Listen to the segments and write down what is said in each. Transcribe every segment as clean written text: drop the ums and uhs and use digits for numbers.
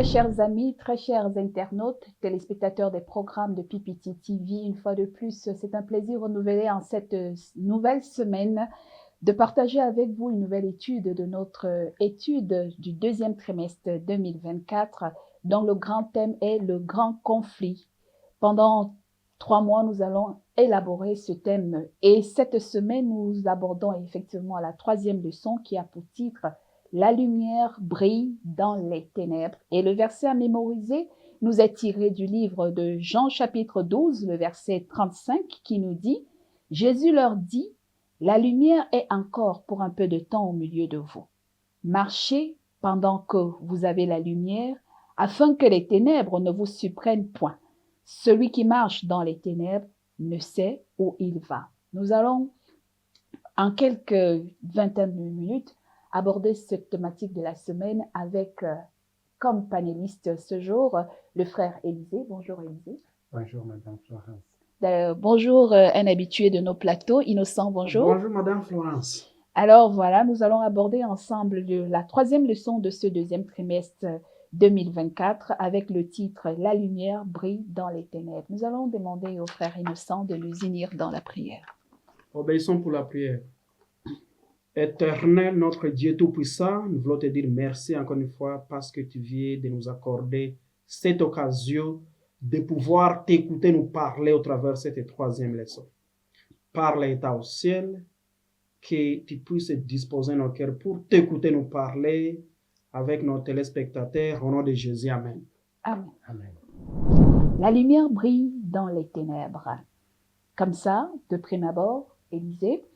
Très chers amis, très chers internautes, téléspectateurs des programmes de PPT TV, une fois de plus, c'est un plaisir renouvelé en cette nouvelle semaine de partager avec vous une nouvelle étude de notre étude du deuxième trimestre 2024, dont le grand thème est le grand conflit. Pendant 3 mois, nous allons élaborer ce thème et cette semaine, nous abordons effectivement la 3e leçon qui a pour titre « La lumière brille dans les ténèbres ». Et le verset à mémoriser nous est tiré du livre de Jean chapitre 12, le verset 35 qui nous dit « Jésus leur dit, la lumière est encore pour un peu de temps au milieu de vous. Marchez pendant que vous avez la lumière, afin que les ténèbres ne vous surprennent point. Celui qui marche dans les ténèbres ne sait où il va. » Nous allons, en quelques vingtaine de minutes, aborder cette thématique de la semaine avec, comme panéliste ce jour, le frère Élisée. Bonjour Élisée. Bonjour Madame Florence. Bonjour, un habitué de nos plateaux, Innocent, bonjour. Bonjour Madame Florence. Alors voilà, nous allons aborder ensemble la 3e leçon de ce deuxième trimestre 2024 avec le titre « La lumière brille dans les ténèbres ». Nous allons demander au frère Innocent de nous unir dans la prière. Obéissons pour la prière. Éternel, notre Dieu Tout-Puissant, nous voulons te dire merci encore une fois parce que tu viens de nous accorder cette occasion de pouvoir t'écouter nous parler au travers de cette 3e leçon. Parle état au ciel, que tu puisses disposer nos cœurs pour t'écouter nous parler avec nos téléspectateurs au nom de Jésus. Amen. Amen. Amen. La lumière brille dans les ténèbres. Comme ça, de prime abord, Élisée,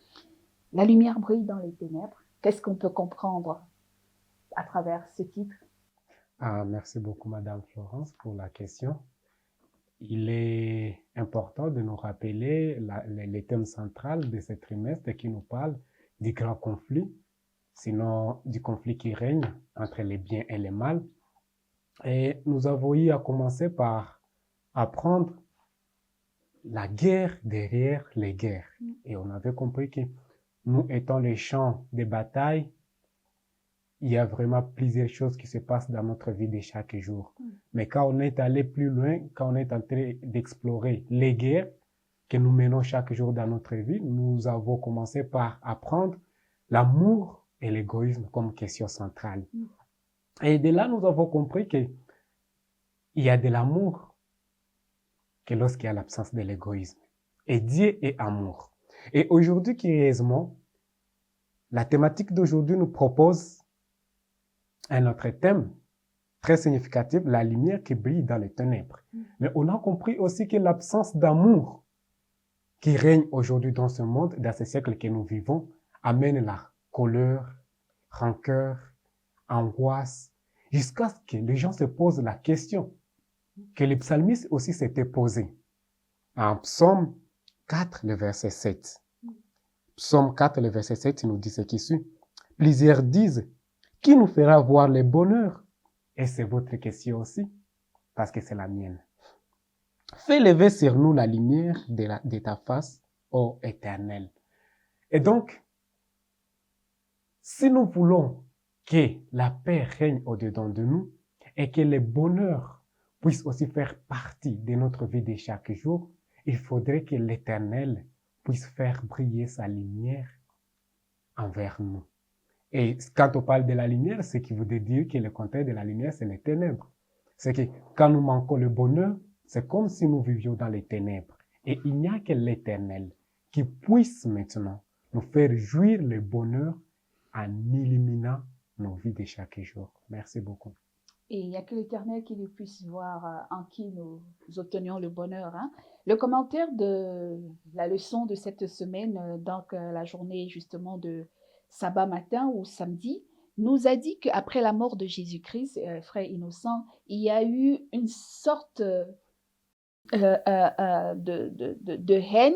la lumière brille dans les ténèbres. Qu'est-ce qu'on peut comprendre à travers ce titre? Merci beaucoup Madame Florence pour la question. Il est important de nous rappeler les thèmes centraux de ce trimestre qui nous parle du grand conflit, sinon du conflit qui règne entre les biens et les mal. Et nous avons eu à commencer par apprendre la guerre derrière les guerres. Et on avait compris que nous étant les champs de bataille, il y a vraiment plusieurs choses qui se passent dans notre vie de chaque jour. Mais quand on est allé plus loin, quand on est en train d'explorer les guerres que nous menons chaque jour dans notre vie, nous avons commencé par apprendre l'amour et l'égoïsme comme question centrale. Et de là, nous avons compris que il y a de l'amour que lorsqu'il y a l'absence de l'égoïsme. Et Dieu est amour. Et aujourd'hui, curieusement, la thématique d'aujourd'hui nous propose un autre thème très significatif, la lumière qui brille dans les ténèbres. Mais on a compris aussi que l'absence d'amour qui règne aujourd'hui dans ce monde, dans ce siècle que nous vivons, amène la colère, rancœur, angoisse, jusqu'à ce que les gens se posent la question que les psalmistes aussi s'étaient posée. En Psaume 4, le verset 7. Psaume 4, le verset 7, il nous dit ce qui suit. Plusieurs disent, qui nous fera voir le bonheur? Et c'est votre question aussi, parce que c'est la mienne. Fais lever sur nous la lumière de ta face, ô Éternel. Et donc, si nous voulons que la paix règne au-dedans de nous et que le bonheur puisse aussi faire partie de notre vie de chaque jour, il faudrait que l'Éternel puisse faire briller sa lumière envers nous. Et quand on parle de la lumière, c'est qui veut dire que le contraire de la lumière, c'est les ténèbres. C'est que quand nous manquons le bonheur, c'est comme si nous vivions dans les ténèbres. Et il n'y a que l'Éternel qui puisse maintenant nous faire jouir le bonheur en éliminant nos vies de chaque jour. Merci beaucoup. Et il n'y a que l'Éternel qui nous puisse voir en qui nous obtenions le bonheur. Le commentaire de la leçon de cette semaine, donc la journée justement de sabbat matin ou samedi, nous a dit qu'après la mort de Jésus-Christ, frère Innocent, il y a eu une sorte de haine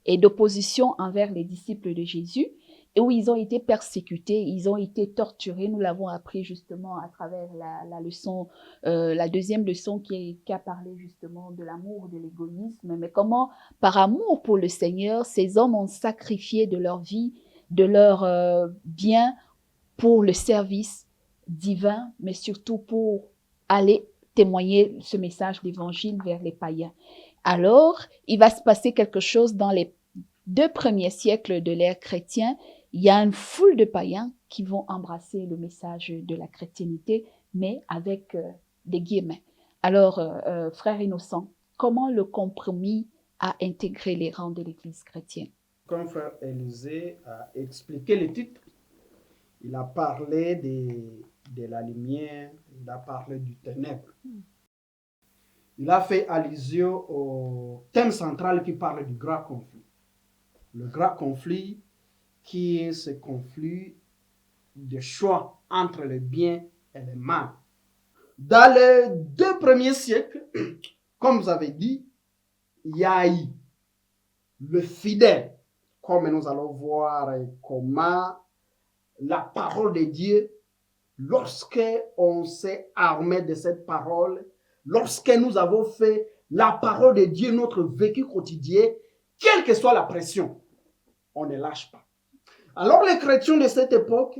et d'opposition envers les disciples de Jésus, et où ils ont été persécutés, ils ont été torturés. Nous l'avons appris justement à travers la leçon, la 2e leçon qui a parlé justement de l'amour, de l'égoïsme, mais comment, par amour pour le Seigneur, ces hommes ont sacrifié de leur vie, de leur bien pour le service divin, mais surtout pour aller témoigner ce message d'évangile vers les païens. Alors, il va se passer quelque chose dans les 2 premiers siècles de l'ère chrétienne. Il y a une foule de païens qui vont embrasser le message de la chrétienté, mais avec des guillemets. Alors, frère Innocent, comment le compromis a intégré les rangs de l'Église chrétienne? Comme frère Élisée a expliqué le titre, il a parlé de la lumière, il a parlé du ténèbre. Il a fait allusion au thème central qui parle du grand conflit. Le grand conflit qui est ce conflit de choix entre le bien et le mal. Dans les 2 premiers siècles, comme vous avez dit, il y a eu le fidèle, comme nous allons voir comment la parole de Dieu, lorsque on s'est armé de cette parole, lorsque nous avons fait la parole de Dieu notre vécu quotidien, quelle que soit la pression, on ne lâche pas. Alors les chrétiens de cette époque,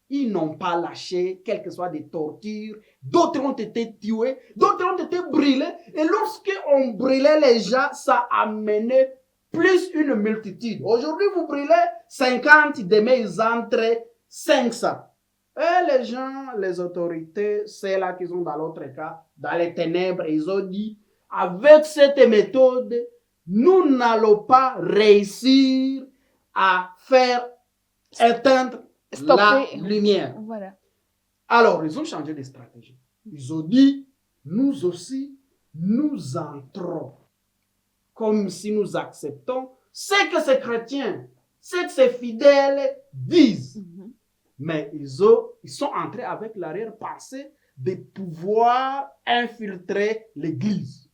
ils n'ont pas lâché, quelles que soient des tortures, d'autres ont été tués, d'autres ont été brûlés, et lorsqu'on brûlait les gens, ça amenait plus une multitude. Aujourd'hui, vous brûlez 50, demain ils entrent 500. Et les gens, les autorités, c'est là qu'ils sont dans l'autre cas, dans les ténèbres, ils ont dit, avec cette méthode, nous n'allons pas réussir à faire éteindre la lumière. Voilà. Alors, ils ont changé de stratégie. Ils ont dit, nous aussi, nous entrons. Comme si nous acceptons ce que ces chrétiens, ce que ces fidèles disent. Mais ils sont entrés avec l'arrière-pensée de pouvoir infiltrer l'Église.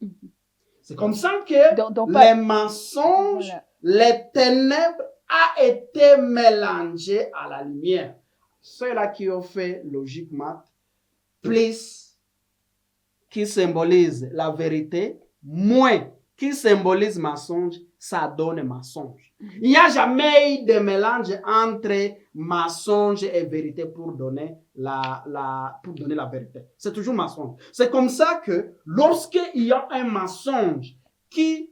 C'est comme ça que Donc, les mensonges, voilà, les ténèbres a été mélangé à la lumière. Ceux-là qui ont fait logiquement plus qui symbolise la vérité, moins qui symbolise mensonge, ça donne mensonge. Il n'y a jamais eu de mélange entre mensonge et vérité pour donner la vérité. C'est toujours mensonge. C'est comme ça que lorsqu'il y a un mensonge qui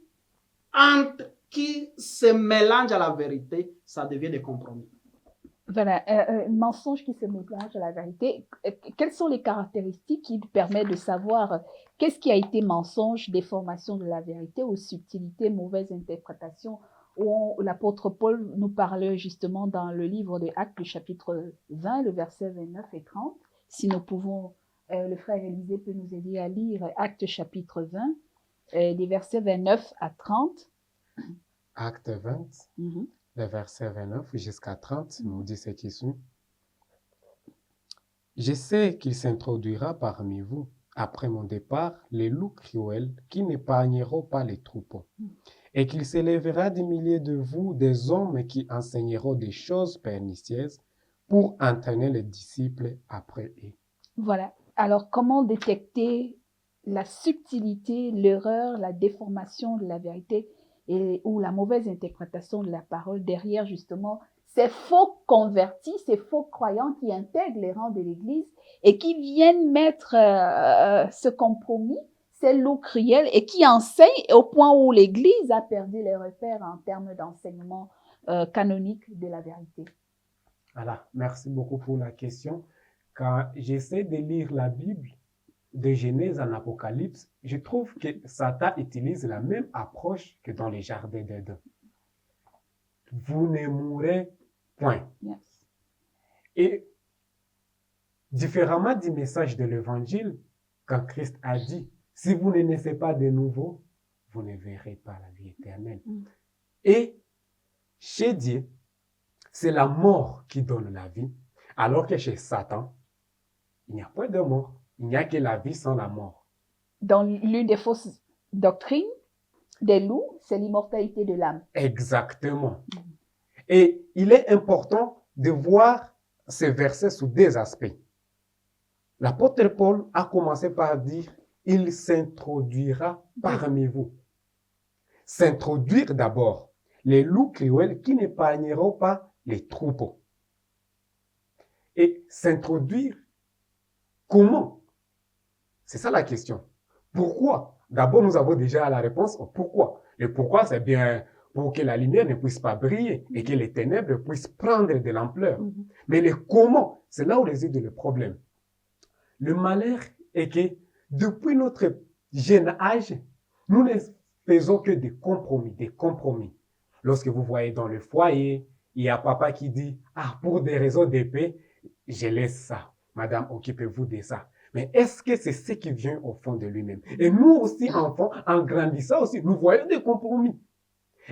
se mélange à la vérité, ça devient des compromis. Voilà, mensonge qui se mélange à la vérité. Quelles sont les caractéristiques qui permettent de savoir qu'est-ce qui a été mensonge, déformation de la vérité ou subtilité, mauvaise interprétation, où l'apôtre Paul nous parle justement dans le livre des Actes, le chapitre 20, le verset 29 et 30. Si nous pouvons, le frère Élisée peut nous aider à lire Actes chapitre 20, des versets 29 à 30. Acte 20. Le verset 29 jusqu'à 30 nous dit ce qui suit. Je sais qu'il s'introduira parmi vous, après mon départ, les loups cruels qui n'épargneront pas les troupeaux, et qu'il s'élèvera des milliers de vous, des hommes qui enseigneront des choses pernicieuses pour entraîner les disciples après eux. Voilà. Alors, comment détecter la subtilité, l'erreur, la déformation de la vérité ou la mauvaise interprétation de la parole derrière justement ces faux convertis, ces faux croyants qui intègrent les rangs de l'Église et qui viennent mettre ce compromis, ces loups cruels et qui enseignent au point où l'Église a perdu les repères en termes d'enseignement canonique de la vérité. Voilà, merci beaucoup pour la question. Quand j'essaie de lire la Bible, de Genèse en Apocalypse, je trouve que Satan utilise la même approche que dans les jardins d'Éden. Vous ne mourrez point. Yes. Et différemment du message de l'Évangile, quand Christ a dit, si vous ne naissez pas de nouveau, vous ne verrez pas la vie éternelle. Et chez Dieu, c'est la mort qui donne la vie, alors que chez Satan, il n'y a pas de mort. Il n'y a que la vie sans la mort. Dans l'une des fausses doctrines des loups, c'est l'immortalité de l'âme. Exactement. Et il est important de voir ces versets sous deux aspects. L'apôtre Paul a commencé par dire, il s'introduira parmi vous. S'introduire d'abord, les loups cruels qui n'épargneront pas les troupeaux. Et s'introduire, comment? C'est ça la question. Pourquoi? D'abord, nous avons déjà la réponse au pourquoi. Le pourquoi, c'est bien pour que la lumière ne puisse pas briller et que les ténèbres puissent prendre de l'ampleur. Mais le comment, c'est là où réside le problème. Le malheur est que depuis notre jeune âge, nous ne faisons que des compromis. Lorsque vous voyez dans le foyer, il y a papa qui dit, ah, pour des raisons d'épée, je laisse ça. Madame, occupez-vous de ça. Mais est-ce que c'est ce qui vient au fond de lui-même? Et nous aussi, enfants, en grandissant aussi, nous voyons des compromis.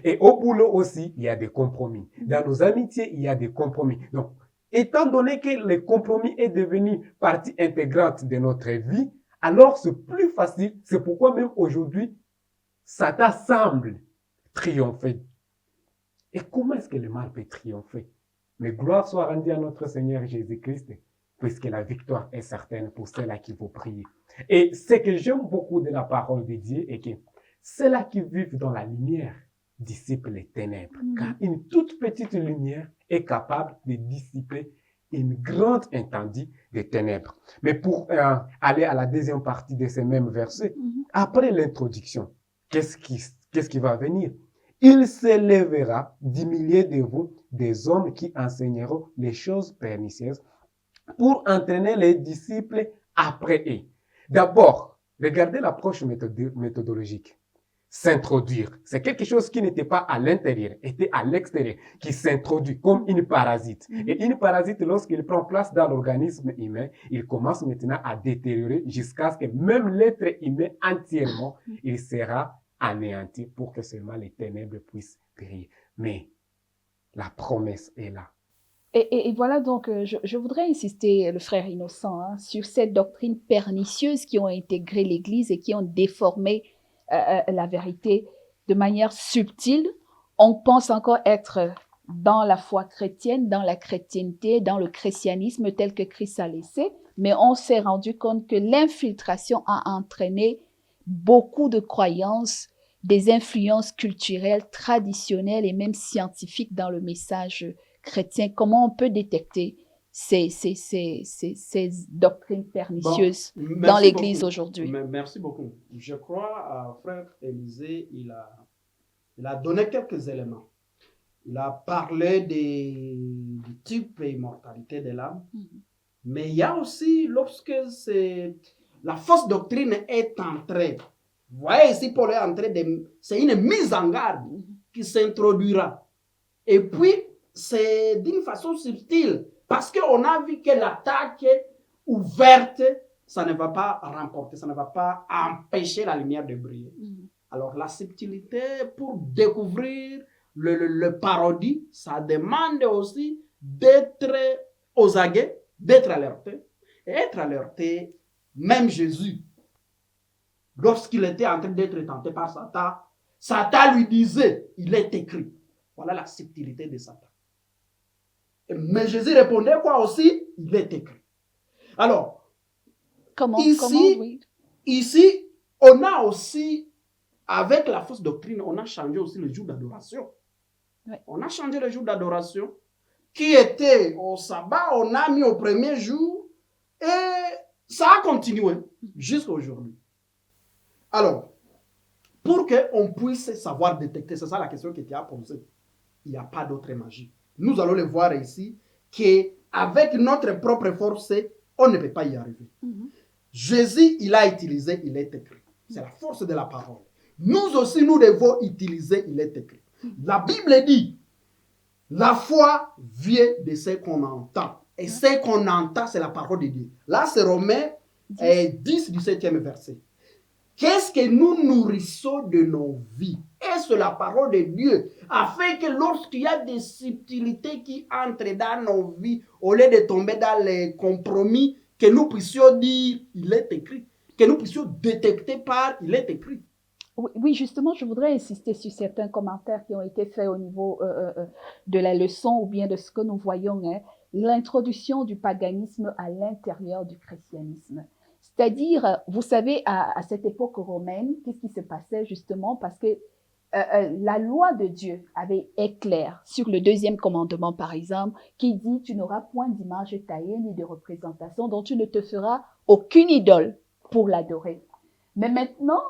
Et au boulot aussi, il y a des compromis. Dans nos amitiés, il y a des compromis. Donc, étant donné que le compromis est devenu partie intégrante de notre vie, alors c'est plus facile. C'est pourquoi même aujourd'hui, Satan semble triompher. Et comment est-ce que le mal peut triompher? Mais gloire soit rendue à notre Seigneur Jésus-Christ, puisque la victoire est certaine pour ceux-là qui vont prier. Et ce que j'aime beaucoup de la parole de Dieu est que ceux-là qui vivent dans la lumière dissipent les ténèbres. Car une toute petite lumière est capable de dissiper une grande étendue de ténèbres. Mais pour aller à la deuxième partie de ces mêmes versets, après l'introduction, qu'est-ce qui va venir? Il s'élèvera du milieu de vous des hommes qui enseigneront les choses pernicieuses pour entraîner les disciples après eux. D'abord, regardez l'approche méthodologique. S'introduire. C'est quelque chose qui n'était pas à l'intérieur, était à l'extérieur, qui s'introduit comme une parasite. Et une parasite, lorsqu'il prend place dans l'organisme humain, il commence maintenant à détériorer jusqu'à ce que même l'être humain entièrement, il sera anéanti pour que seulement les ténèbres puissent briller. Mais la promesse est là. Et voilà donc, je voudrais insister, le frère Innocent, sur cette doctrine pernicieuse qui ont intégré l'Église et qui ont déformé la vérité de manière subtile. On pense encore être dans la foi chrétienne, dans la chrétienté, dans le christianisme tel que Christ a laissé, mais on s'est rendu compte que l'infiltration a entraîné beaucoup de croyances, des influences culturelles, traditionnelles et même scientifiques dans le message chrétien. Comment on peut détecter ces doctrines pernicieuses dans l'Église aujourd'hui? Merci beaucoup. Je crois, frère Élisée, il a donné quelques éléments. Il a parlé du type et immortalité de l'âme. Mais il y a aussi, lorsque la fausse doctrine est entrée, vous voyez ici, Paul est entré c'est une mise en garde qui s'introduira. Et puis, c'est d'une façon subtile, parce qu'on a vu que l'attaque ouverte, ça ne va pas remporter, ça ne va pas empêcher la lumière de briller. Alors, la subtilité pour découvrir le parodie, ça demande aussi d'être aux aguets, d'être alerté. Et être alerté, même Jésus, lorsqu'il était en train d'être tenté par Satan, Satan lui disait, il est écrit. Voilà la subtilité de Satan. Mais Jésus répondait quoi aussi? Il est écrit. Alors, ici, on a aussi, avec la fausse doctrine, on a changé aussi le jour d'adoration. On a changé le jour d'adoration qui était au sabbat, on a mis au premier jour et ça a continué jusqu'à aujourd'hui. Alors, pour qu'on puisse savoir détecter, c'est ça la question qui était à poser. Il n'y a pas d'autre magie. Nous allons le voir ici, qu'avec notre propre force, on ne peut pas y arriver. Jésus, il a utilisé, il est écrit. C'est la force de la parole. Nous aussi, nous devons utiliser, il est écrit. La Bible dit, la foi vient de ce qu'on entend. Et ce qu'on entend, c'est la parole de Dieu. Là, c'est Romains 10, 17e verset. Qu'est-ce que nous nourrissons de nos vies? Est-ce la parole de Dieu? Afin que lorsqu'il y a des subtilités qui entrent dans nos vies, au lieu de tomber dans les compromis, que nous puissions dire, il est écrit. Que nous puissions détecter par, il est écrit. Oui, justement, je voudrais insister sur certains commentaires qui ont été faits au niveau de la leçon ou bien de ce que nous voyons, l'introduction du paganisme à l'intérieur du christianisme. C'est-à-dire, vous savez, à cette époque romaine, qu'est-ce qui se passait justement? Parce que la loi de Dieu est claire sur le 2e commandement, par exemple, qui dit « Tu n'auras point d'image taillée ni de représentation dont tu ne te feras aucune idole. » pour l'adorer. Mais maintenant,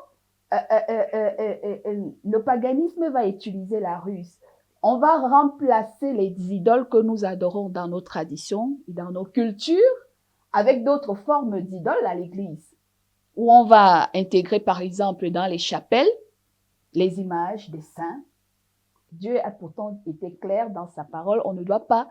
le paganisme va utiliser la ruse. On va remplacer les idoles que nous adorons dans nos traditions et dans nos cultures avec d'autres formes d'idoles à l'église, où on va intégrer, par exemple, dans les chapelles, les images des saints. Dieu a pourtant été clair dans sa parole, on ne doit pas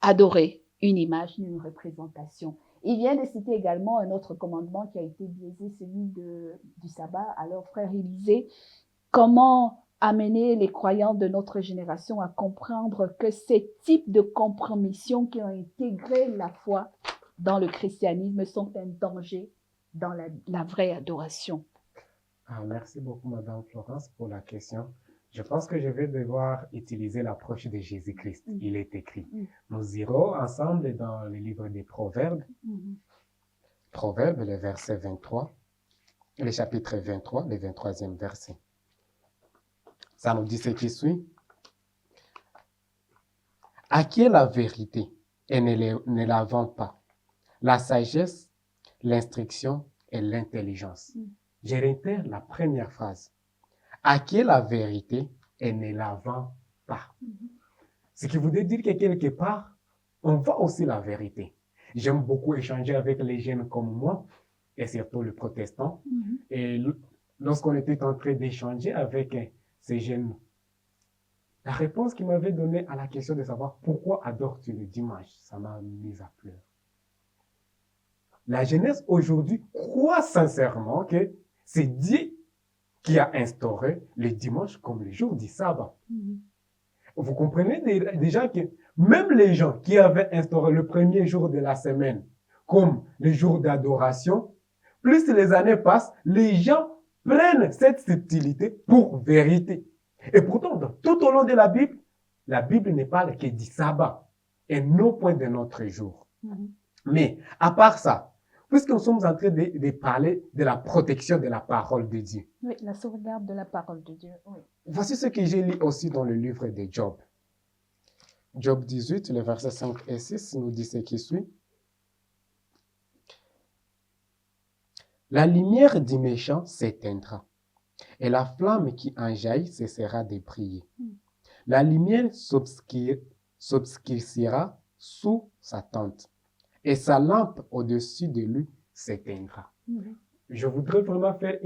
adorer une image ni une représentation. Il vient de citer également un autre commandement qui a été biaisé, celui du sabbat. Alors, frère Élisée, comment amener les croyants de notre génération à comprendre que ces types de compromissions qui ont intégré la foi dans le christianisme sont un danger dans la vraie adoration? Merci beaucoup, Madame Florence, pour la question. Je pense que je vais devoir utiliser l'approche de Jésus-Christ. Il est écrit. Nous irons ensemble dans le livre des Proverbes. Proverbes, le verset 23, le chapitre 23, le 23e verset. Ça nous dit ce qui suit. Acquiert la vérité et ne la vend pas. La sagesse, l'instruction et l'intelligence. Je réitère la première phrase. Acquiert la vérité et ne la vend pas. Ce qui voudrait dire que quelque part, on vend aussi la vérité. J'aime beaucoup échanger avec les jeunes comme moi, et surtout les protestants. Et lorsqu'on était en train d'échanger avec ces jeunes, la réponse qu'ils m'avaient donnée à la question de savoir pourquoi adores-tu le dimanche, ça m'a mis à pleurer. La jeunesse aujourd'hui croit sincèrement que c'est Dieu qui a instauré le dimanche comme le jour du sabbat. Vous comprenez déjà que même les gens qui avaient instauré le premier jour de la semaine comme le jour d'adoration, plus les années passent, les gens prennent cette subtilité pour vérité. Et pourtant, tout au long de la Bible ne parle que du sabbat et non point de notre jour. Mais à part ça, puisque nous sommes en train de parler de la protection de la parole de Dieu. Oui, la sauvegarde de la parole de Dieu. Oui. Voici ce que j'ai lu aussi dans le livre de Job. Job 18, le verset 5 et 6 nous dit ce qui suit. La lumière du méchant s'éteindra, et la flamme qui en jaillit cessera de briller. La lumière s'obscurcira sous sa tente, et sa lampe au-dessus de lui s'éteindra. Je voudrais vraiment faire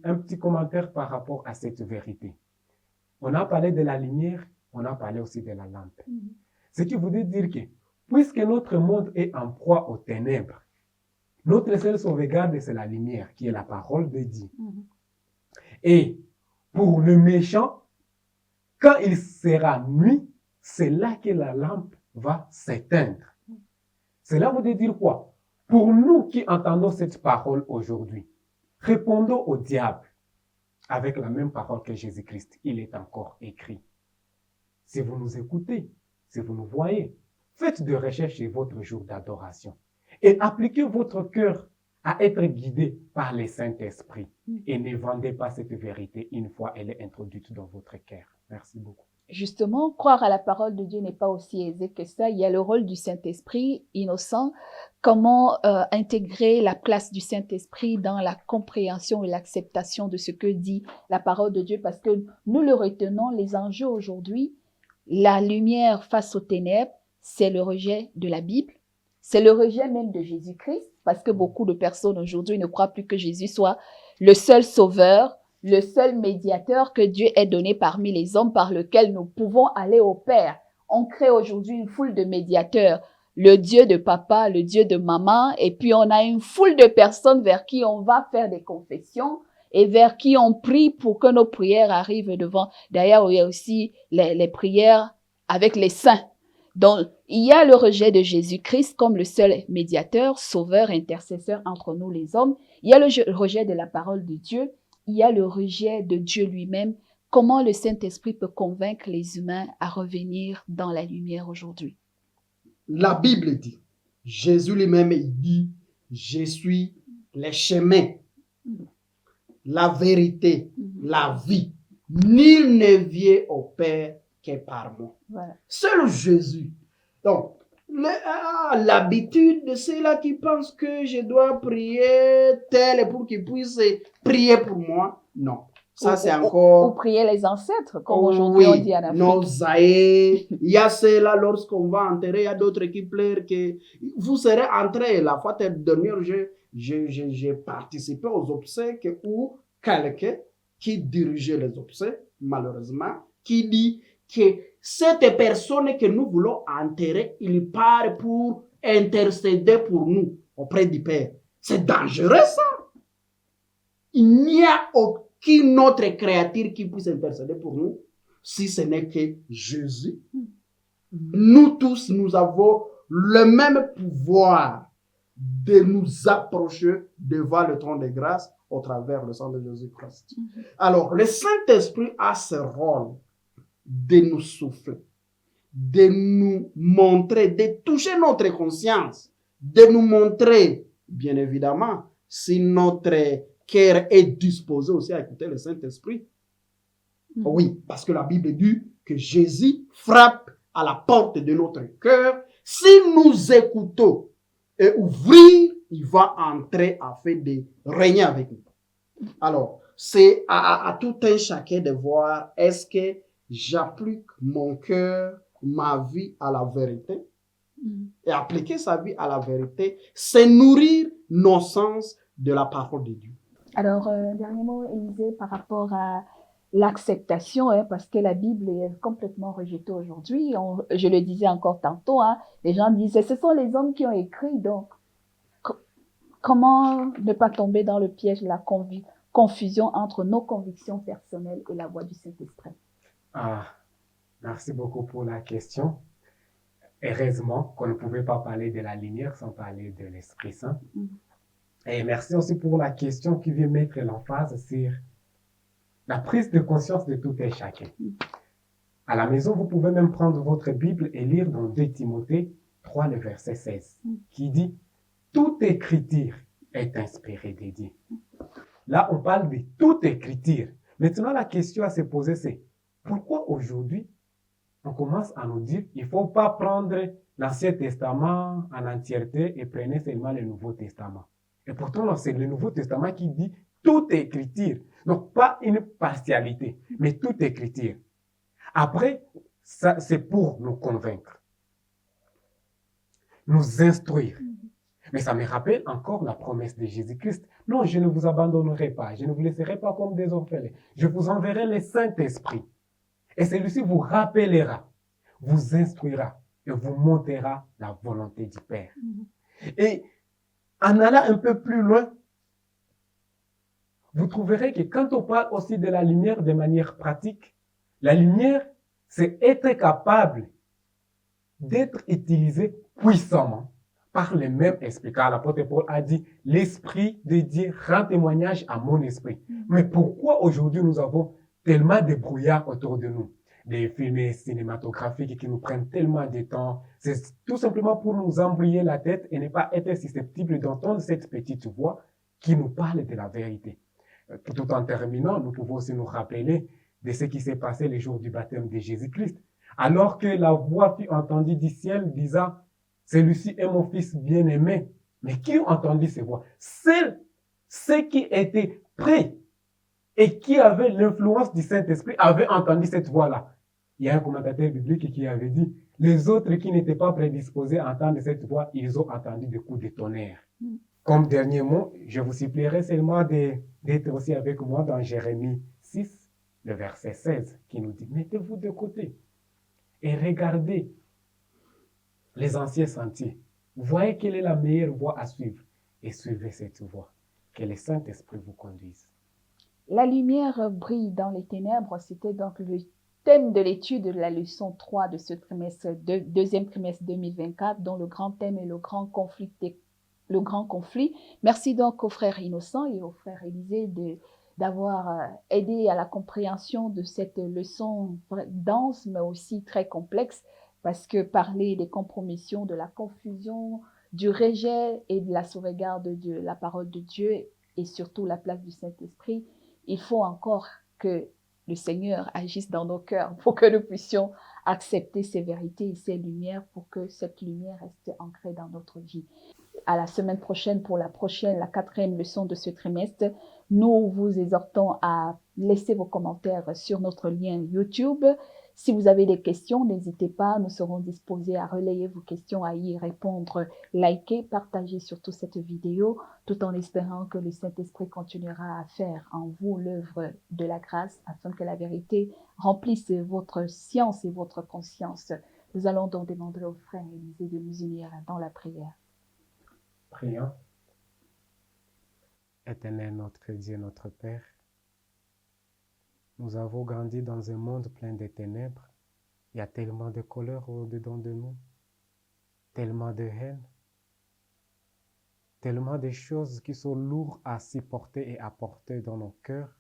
un petit commentaire par rapport à cette vérité. On a parlé de la lumière, on a parlé aussi de la lampe. Ce qui voudrait dire que, puisque notre monde est en proie aux ténèbres, notre seule sauvegarde, c'est la lumière, qui est la parole de Dieu. Et pour le méchant, quand il sera nuit, c'est là que la lampe va s'éteindre. Cela veut dire quoi? Pour nous qui entendons cette parole aujourd'hui, répondons au diable avec la même parole que Jésus-Christ. Il est encore écrit. Si vous nous écoutez, si vous nous voyez, faites de recherche sur votre jour d'adoration et appliquez votre cœur à être guidé par le Saint-Esprit et ne vendez pas cette vérité une fois elle est introduite dans votre cœur. Merci beaucoup. Justement, croire à la parole de Dieu n'est pas aussi aisé que ça. Il y a le rôle du Saint-Esprit innocent. Comment intégrer la place du Saint-Esprit dans la compréhension et l'acceptation de ce que dit la parole de Dieu? Parce que nous le retenons, les enjeux aujourd'hui, la lumière face aux ténèbres, c'est le rejet de la Bible. C'est le rejet même de Jésus-Christ, parce que beaucoup de personnes aujourd'hui ne croient plus que Jésus soit le seul sauveur, le seul médiateur que Dieu ait donné parmi les hommes par lequel nous pouvons aller au Père. On crée aujourd'hui une foule de médiateurs, le Dieu de papa, le Dieu de maman, et puis on a une foule de personnes vers qui on va faire des confessions et vers qui on prie pour que nos prières arrivent devant. D'ailleurs, il y a aussi les prières avec les saints. Donc, il y a le rejet de Jésus-Christ comme le seul médiateur, sauveur, intercesseur entre nous les hommes. Il y a le rejet de la parole de Dieu. Il y a le rejet de Dieu lui-même. Comment le Saint-Esprit peut convaincre les humains à revenir dans la lumière aujourd'hui? La Bible dit, Jésus lui-même il dit, je suis le chemin, la vérité, la vie. Nul ne vient au Père que par moi. Voilà. Seul Jésus. Donc, l'habitude de ceux-là qui pensent que je dois prier tel pour qu'ils puissent prier pour moi. Non. Ça, c'est encore... Ou prier les ancêtres, comme aujourd'hui on dit en Afrique. Nos aïeux. Il y a ceux-là, lorsqu'on va enterrer, il y a d'autres qui pleurent que vous serez entrés. La fois dernière, j'ai participé aux obsèques où quelqu'un qui dirigeait les obsèques, malheureusement, qui dit que cette personne que nous voulons enterrer, il part pour intercéder pour nous auprès du Père. C'est dangereux, ça. Il n'y a aucune autre créature qui puisse intercéder pour nous, si ce n'est que Jésus. Nous tous, nous avons le même pouvoir de nous approcher devant le trône de grâce au travers le sang de Jésus-Christ. Alors, le Saint-Esprit a ce rôle de nous souffler, de nous montrer, de toucher notre conscience, de nous montrer, bien évidemment, si notre cœur est disposé aussi à écouter le Saint-Esprit. Oui, parce que la Bible dit que Jésus frappe à la porte de notre cœur. Si nous écoutons et ouvrir, il va entrer afin de régner avec nous. Alors, c'est à tout un chacun de voir, est-ce que j'applique mon cœur, ma vie à la vérité? Et appliquer sa vie à la vérité, c'est nourrir nos sens de la parole de Dieu. Alors, dernier mot, Élisée, par rapport à l'acceptation, parce que la Bible est complètement rejetée aujourd'hui. Je le disais encore tantôt, les gens disaient, ce sont les hommes qui ont écrit, donc comment ne pas tomber dans le piège de la confusion entre nos convictions personnelles et la voix du Saint-Esprit? Merci beaucoup pour la question. Heureusement qu'on ne pouvait pas parler de la lumière sans parler de l'Esprit Saint. Et merci aussi pour la question qui vient mettre l'emphase sur la prise de conscience de tout et chacun. À la maison, vous pouvez même prendre votre Bible et lire dans 2 Timothée 3, le verset 16, qui dit « Toute écriture est inspirée de Dieu ». Là, on parle de toute écriture. Maintenant, la question à se poser, c'est pourquoi aujourd'hui, on commence à nous dire il ne faut pas prendre l'Ancien Testament en entièreté et prenez seulement le Nouveau Testament. Et pourtant, c'est le Nouveau Testament qui dit toute écriture. Donc, pas une partialité, mais toute écriture. Après, ça, c'est pour nous convaincre, nous instruire. Mais ça me rappelle encore la promesse de Jésus-Christ. Non, je ne vous abandonnerai pas, je ne vous laisserai pas comme des orphelins. Je vous enverrai le Saint-Esprit. Et celui-ci vous rappellera, vous instruira et vous montrera la volonté du Père. Et en allant un peu plus loin, vous trouverez que quand on parle aussi de la lumière de manière pratique, la lumière, c'est être capable d'être utilisé puissamment par le même esprit. Car l'apôtre Paul a dit, l'Esprit de Dieu rend témoignage à mon esprit. Mais pourquoi aujourd'hui nous avons tellement de brouillard autour de nous? Des films cinématographiques qui nous prennent tellement de temps. C'est tout simplement pour nous embrouiller la tête et ne pas être susceptible d'entendre cette petite voix qui nous parle de la vérité. Tout en terminant, nous pouvons aussi nous rappeler de ce qui s'est passé le jour du baptême de Jésus-Christ. Alors que la voix fut entendue du ciel disant, celui-ci est mon fils bien-aimé. Mais qui ont entendu ces voix? Ceux qui étaient prêts et qui avaient l'influence du Saint-Esprit avaient entendu cette voix-là. Il y a un commentateur biblique qui avait dit, les autres qui n'étaient pas prédisposés à entendre cette voix, ils ont entendu des coups de tonnerre. Comme dernier mot, je vous supplierai seulement d'être aussi avec moi dans Jérémie 6, le verset 16, qui nous dit, mettez-vous de côté et regardez les anciens sentiers. Voyez quelle est la meilleure voie à suivre et suivez cette voie. Que le Saint-Esprit vous conduise. La lumière brille dans les ténèbres, c'était donc le thème de l'étude de la leçon 3 de ce trimestre, deuxième trimestre 2024, dont le grand thème est le grand conflit. Merci donc aux frères Innocent et au frère Élisée d'avoir aidé à la compréhension de cette leçon dense, mais aussi très complexe, parce que parler des compromissions, de la confusion, du rejet et de la sauvegarde de la parole de Dieu et surtout la place du Saint-Esprit, il faut encore que le Seigneur agisse dans nos cœurs pour que nous puissions accepter ces vérités et ces lumières pour que cette lumière reste ancrée dans notre vie. À la semaine prochaine pour la 4e leçon de ce trimestre. Nous vous exhortons à laisser vos commentaires sur notre lien YouTube. Si vous avez des questions, n'hésitez pas, nous serons disposés à relayer vos questions, à y répondre. Likez, partagez surtout cette vidéo, tout en espérant que le Saint-Esprit continuera à faire en vous l'œuvre de la grâce, afin que la vérité remplisse votre science et votre conscience. Nous allons donc demander au frère Élisée de nous unir dans la prière. Prions. Éternel notre Dieu, notre Père, nous avons grandi dans un monde plein de ténèbres. Il y a tellement de colère au-dedans de nous, tellement de haine, tellement de choses qui sont lourdes à supporter et à porter dans nos cœurs.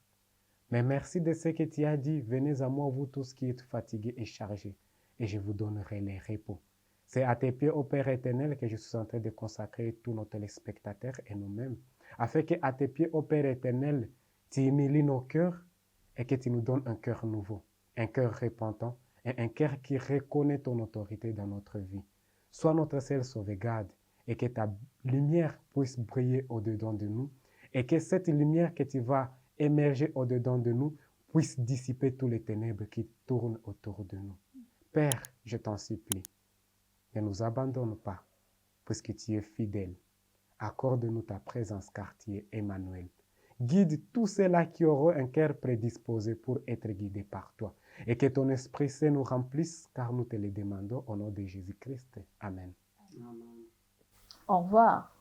Mais merci de ce que tu as dit. Venez à moi, vous tous qui êtes fatigués et chargés, et je vous donnerai les repos. C'est à tes pieds, ô Père éternel, que je suis en train de consacrer tous nos téléspectateurs et nous-mêmes, afin qu'à tes pieds, ô Père éternel, tu humilies nos cœurs et que tu nous donnes un cœur nouveau, un cœur repentant et un cœur qui reconnaît ton autorité dans notre vie. Sois notre seule sauvegarde et que ta lumière puisse briller au-dedans de nous et que cette lumière que tu vas émerger au-dedans de nous puisse dissiper tous les ténèbres qui tournent autour de nous. Père, je t'en supplie, ne nous abandonne pas, puisque tu es fidèle. Accorde-nous ta présence, car tu es Emmanuel. Guide tous ceux-là qui auront un cœur prédisposé pour être guidés par toi. Et que ton Esprit Saint nous remplisse, car nous te le demandons au nom de Jésus-Christ. Amen. Amen. Au revoir.